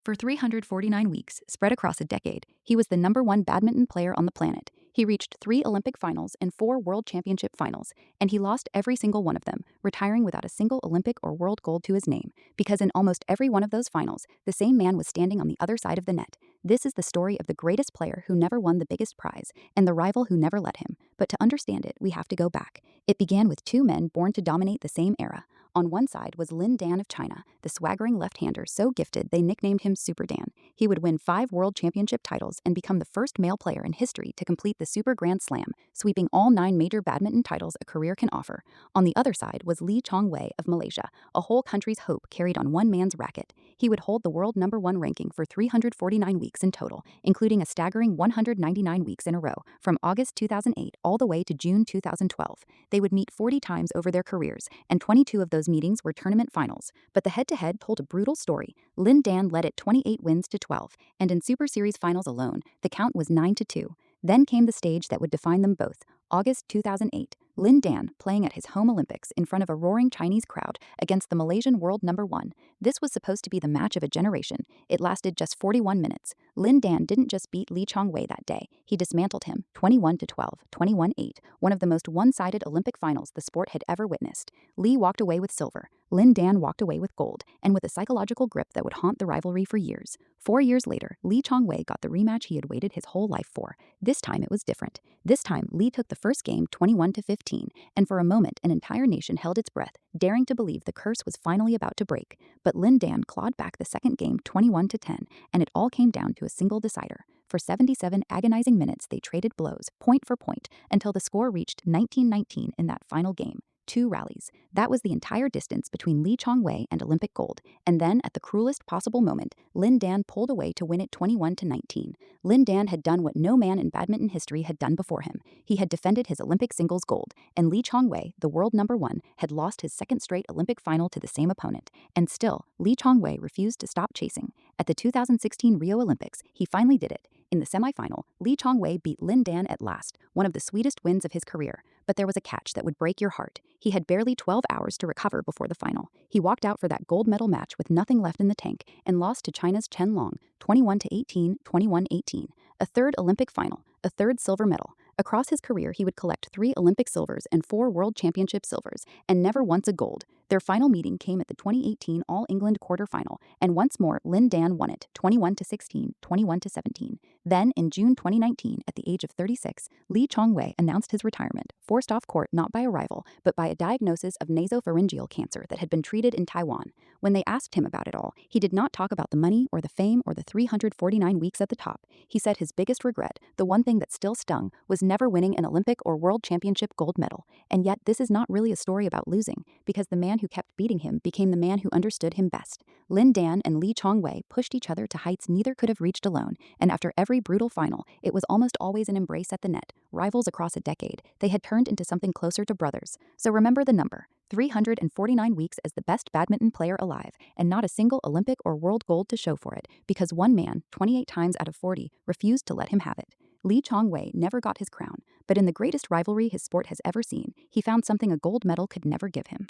For 349 weeks, spread across a decade, he was the #1 badminton player on the planet. He reached 3 Olympic finals and 4 World Championship finals, and he lost every single one of them, retiring without a single Olympic or world gold to his name, because in almost every one of those finals, the same man was standing on the other side of the net. This is the story of the greatest player who never won the biggest prize, and the rival who never let him. But to understand it, we have to go back. It began with 2 men born to dominate the same era. On one side was Lin Dan of China, the swaggering left-hander so gifted they nicknamed him Super Dan. He would win 5 World Championship titles and become the first male player in history to complete the Super Grand Slam, sweeping all 9 major badminton titles a career can offer. On the other side was Chong Wei of Malaysia, a whole country's hope carried on one man's racket. He would hold the world #1 ranking for 349 weeks in total, including a staggering 199 weeks in a row, from August 2008 all the way to June 2012. They would meet 40 times over their careers, and 22 of those meetings were tournament finals. But the head-to-head told a brutal story. Lin Dan led it 28 wins to 12, and in Super Series finals alone, the count was 9-2. Then came the stage that would define them both. August 2008, Lin Dan playing at his home Olympics in front of a roaring Chinese crowd against the Malaysian world #1. This was supposed to be the match of a generation. It lasted just 41 minutes. Lin Dan didn't just beat Chong Wei that day. He dismantled him 21-12, 21-8, one of the most one-sided Olympic finals the sport had ever witnessed. Li walked away with silver. Lin Dan walked away with gold, and with a psychological grip that would haunt the rivalry for years. 4 years later, Chong Wei got the rematch he had waited his whole life for. This time it was different. This time, Li took the first game 21-15, and for a moment an entire nation held its breath, daring to believe the curse was finally about to break. But Lin Dan clawed back the second game 21-10, and it all came down to a single decider. For 77 agonizing minutes they traded blows, point for point, until the score reached 19-19 in that final game. 2 rallies. That was the entire distance between Chong Wei and Olympic gold. And then, at the cruelest possible moment, Lin Dan pulled away to win it 21-19. Lin Dan had done what no man in badminton history had done before him. He had defended his Olympic singles gold, and Chong Wei, the world #1, had lost his second straight Olympic final to the same opponent. And still, Chong Wei refused to stop chasing. At the 2016 Rio Olympics, he finally did it. In the semifinal, Chong Wei beat Lin Dan at last, one of the sweetest wins of his career. But there was a catch that would break your heart. He had barely 12 hours to recover before the final. He walked out for that gold medal match with nothing left in the tank and lost to China's Chen Long, 21-18, 21-18. A third Olympic final, a third silver medal. Across his career, he would collect 3 Olympic silvers and 4 World Championship silvers, and never once a gold. Their final meeting came at the 2018 All-England quarterfinal, and once more, Lin Dan won it, 21-16, 21-17. Then, in June 2019, at the age of 36, Chong Wei announced his retirement, forced off court not by a rival, but by a diagnosis of nasopharyngeal cancer that had been treated in Taiwan. When they asked him about it all, he did not talk about the money or the fame or the 349 weeks at the top. He said his biggest regret, the one thing that still stung, was never winning an Olympic or World Championship gold medal. And yet, this is not really a story about losing, because the man who kept beating him became the man who understood him best. Lin Dan and Chong Wei pushed each other to heights neither could have reached alone, and after every brutal final, it was almost always an embrace at the net. Rivals across a decade, they had turned into something closer to brothers. So remember the number. 349 weeks as the best badminton player alive, and not a single Olympic or world gold to show for it, because one man, 28 times out of 40, refused to let him have it. Chong Wei never got his crown, but in the greatest rivalry his sport has ever seen, he found something a gold medal could never give him.